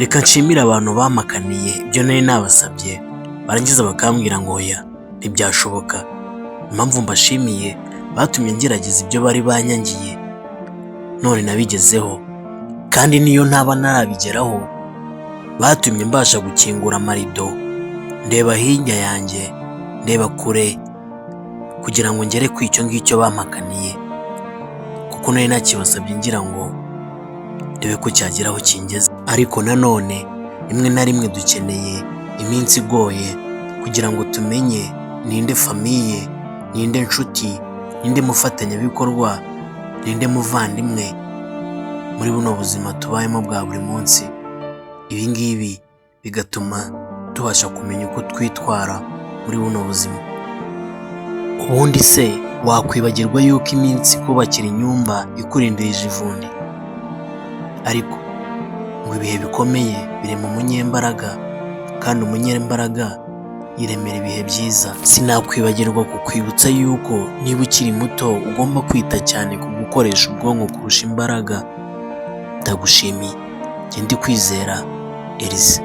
reka nshimire abantu bampakaniye ibyo nari nabasabye barangiza bakambwira ngo oya ntibyashoboka. Impamvu mbashimiye batumye ngerageza ibyo bari banyangiye none nabigezeho, kandi niyo ntaba narabigeraho batumye mbasha gukingura amarido, ndeba hirya yanjye, ndeba kure kugira ngo ngere ku icyo ngicyo bampakaniye, kuko nari nakibasabye ngira ngo ndebe ko cyageraho kingeze. Ariko nanone rimwe na rimwe dukeneye iminsi igoye kugira ngo tumenye ninde famiye, ninde nshuti, ninde mufatanyabikorwa, ninde muvandimwe muri buno buzima tubayemo bwa buri munsi. Ibi ngibi bigatuma tubasha kumenya uko twitwara muri buno buzima. Ubundi se wakwibagirwa yuko iminsi kubakira inyumba ikurindirije ivundi? Ariko ngo ibihe bikomeye biri mu munyembaraga, kandi umunyembaraga yiremera ibihe byiza. Sinakwibagirwa kukwibutsa yuko niba ukiri muto ugomba kwita cyane ku gukoresha ubwonko kurusha imbaraga. Ndagushimiye. Ndi Kwizera Elise.